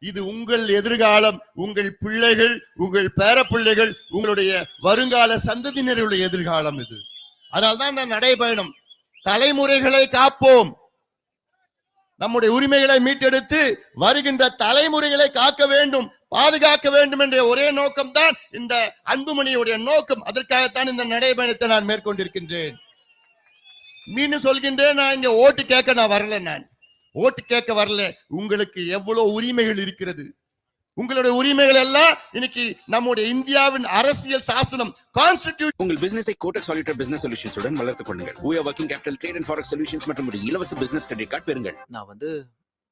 இது உங்கள் எதிர்காலம், உங்கள் பிள்ளைகள், உங்கள் பேர பிள்ளைகள், உங்களுடைய வருங்கால சந்ததியினருடைய எதிர்காலம் இது. அதனால்தான் இந்த நடைபயணம். தலைமுறைகளை காப்போம், நம்முடைய உரிமைகளை மீட்டெடுத்து வருகின்ற தலைமுறைகளை காக்க வேண்டும், பாதுகாக்க வேண்டும் என்ற ஒரே நோக்கம் தான் இந்த அன்புமணியுடைய நோக்கம். அதற்காகத்தான் இந்த நடைபயணத்தை நான் மேற்கொண்டிருக்கின்றேன். மீண்டும் சொல்கின்றேன், நான் இங்க ஓட்டு கேட்க நான் வரல. நான் ஓட்டு கேட்க வரல. உங்களுக்கு எவ்வளவு உரிமைகள் இருக்கிறது. உங்களுடைய உரிமைகள் எல்லாம் இன்னைக்கு நம்முடைய இந்தியாவின் அரசியல் சாசனம், கான்ஸ்டிடியூஷன். உங்கள் பிசினஸை கோட்டக் சாலிட்டர் பிசினஸ் சொல்யூஷன்ஸ் உடன் வளர்த்துக் கொள்ளுங்கள். We are working capital trade and forex solutions மற்றும் ஒரு இலவச பிசினஸ் கிரெடிட் கார்டு பெறுங்கள். நான்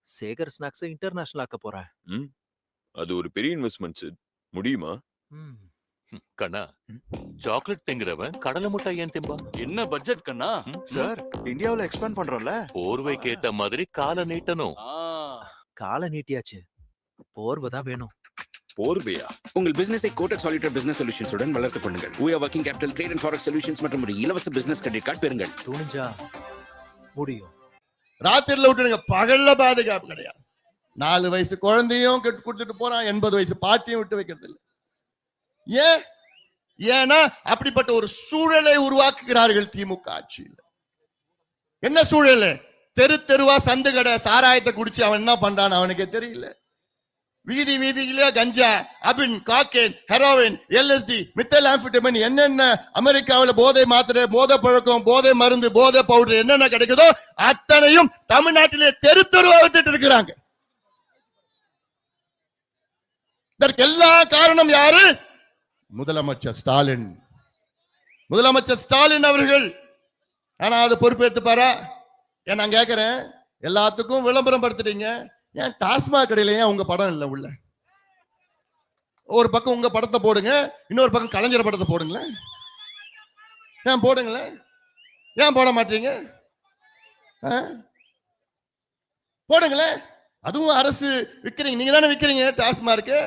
சேகர் ஸ்நாக்ஸ் இன்டர்நேஷனல் ஆக்க போறேன். அது ஒரு பெரிய இன்வெஸ்ட்மெண்ட். முடியுமா? கண்ணா, சாக்லேட் திங்கிறவன் கடலை முட்டாய் ஏன் திம்பா? என்ன பட்ஜெட் கண்ணா? சார், இந்தியாவுல எக்ஸ்பேண்ட் பண்றோம்ல, போர்வைக்கு ஏத்த மாதிரி காலை நீட்டணும். காலை நீட்டியாச்சு, போர்வை தான் வேணும். போர்வையா? உங்கள் பிசினஸை கோட்டக் சாலிட்டர் பிசினஸ் சொல்யூஷன்ஸ் உடன் வளர்த்துக் கொள்ளுங்கள். We are working capital trade and forex solutions மற்றும் ஒரு இலவச பிசினஸ் கிரெடிட் கார்டு பெறுங்கள். துணிஞ்சா முடியும். ராத்திரில விட்டுருங்க, பகல்ல பாதுகாப்பு கிடையாது. 4 வயசு குழந்தையும் கொடுத்துட்டு போறான், 80 வயசு பாட்டியும் விட்டு வைக்கிறது இல்லை. ஏன்னா அப்படிப்பட்ட ஒரு சூழலை உருவாக்குகிறார்கள் திமுக ஆட்சியில். என்ன சூழல்? தெரு தெருவா சந்து கடை சாராயத்தை குடிச்சு அவன் என்ன பண்றான் அவனுக்கே தெரியல. வீதி வீதியிலே கஞ்சா, அபின், cocaine, heroin, LSD, methyl amphetamine, என்னென்ன அமெரிக்காவில் போதை மாத்திரை, போதை பழக்கம், போதை மருந்து, போதை பவுடர் என்னென்ன கிடைக்குதோ அத்தனையும் தமிழ்நாட்டிலே தெரு தெருவா வித்துட்டு இருக்கிறாங்க. இதற்கு எல்லா காரணம் யாரு? முதலமைச்சர் ஸ்டாலின். முதலமைச்சர் ஸ்டாலின் அவர்கள். ஆனா அது பொறுப்பேற்றுப்பாரா? ஏன் நான் கேட்கிறேன், எல்லாத்துக்கும் விளம்பரம் படுத்துட்டீங்க, ஏன் டாஸ்மாக் கடையில ஏன் உங்க படம் இல்லை உள்ள? ஒரு பக்கம் உங்க படத்தை போடுங்க, இன்னொரு பக்கம் கலைஞர் படத்தை போடுங்களேன். ஏன் போடுங்களேன்? ஏன் போட மாட்டீங்க? போடுங்களேன். அதுவும் அரசு விற்கிறீங்க, நீங்க தானே விற்கிறீங்க டாஸ்மார்க்கு.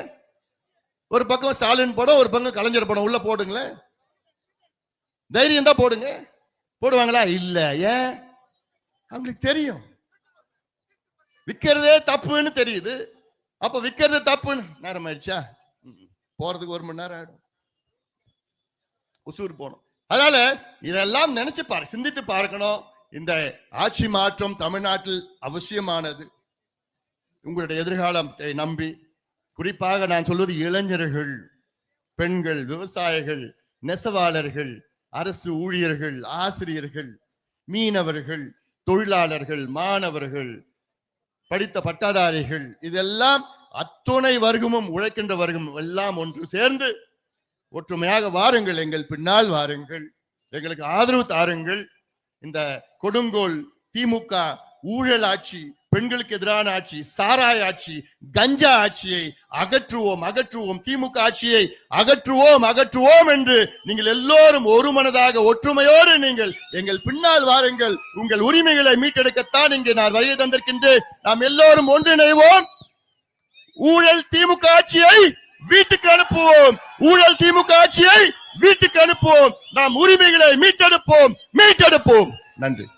ஒரு பக்கம் ஸ்டாலின் படம், ஒரு பக்கம் கலைஞர் படம் உள்ள போடுங்களேன். தைரியம் தான் போடுங்க. போடுவாங்களா? இல்ல. ஏன்? அவங்களுக்கு தெரியும் விற்கிறதே தப்புன்னு தெரியுது. அப்ப விற்கிறது தப்புன்னு நேரம் ஆயிடுச்சா? போறதுக்கு 1 மணி நேரம் ஆயிடும். உசூர் போனோம். அதனால இதெல்லாம் நினைச்சு சிந்தித்து பார்க்கணும். இந்த ஆட்சி மாற்றம் தமிழ்நாட்டில் அவசியமானது. உங்களுடைய எதிர்காலத்தை நம்பி, குறிப்பாக நான் சொல்வது இளைஞர்கள், பெண்கள், விவசாயிகள், நெசவாளர்கள், அரசு ஊழியர்கள், ஆசிரியர்கள், மீனவர்கள், தொழிலாளர்கள், மாணவர்கள், படித்த பட்டதாரிகள், இதெல்லாம் அத்துணை வர்க்கமும், உழைக்கின்ற வர்க்கமும் எல்லாம் ஒன்று சேர்ந்து ஒற்றுமையாக வாருங்கள், எங்கள் பின்னால் வாருங்கள், எங்களுக்கு ஆதரவு தாருங்கள். இந்த கொடுங்கோல் திமுக ஊழல் ஆட்சி, பெண்களுக்கு எதிரான ஆட்சி, சாராய ஆட்சி, கஞ்சா ஆட்சியை அகற்றுவோம், அகற்றுவோம். திமுக ஆட்சியை அகற்றுவோம், அகற்றுவோம் என்று நீங்கள் எல்லோரும் ஒரு மனதாக ஒற்றுமையோடு நீங்கள் எங்கள் பின்னால் வாருங்கள். உங்கள் உரிமைகளை மீட்டெடுக்கத்தான் இங்கே நான் வருகை தந்திருக்கின்றேன். நாம் எல்லோரும் ஒன்றிணைவோம். ஊழல் திமுக ஆட்சியை வீட்டுக்கு அனுப்புவோம். ஊழல் திமுக ஆட்சியை வீட்டுக்கு அனுப்புவோம். நாம் உரிமைகளை மீட்டெடுப்போம், மீட்டெடுப்போம். நன்றி.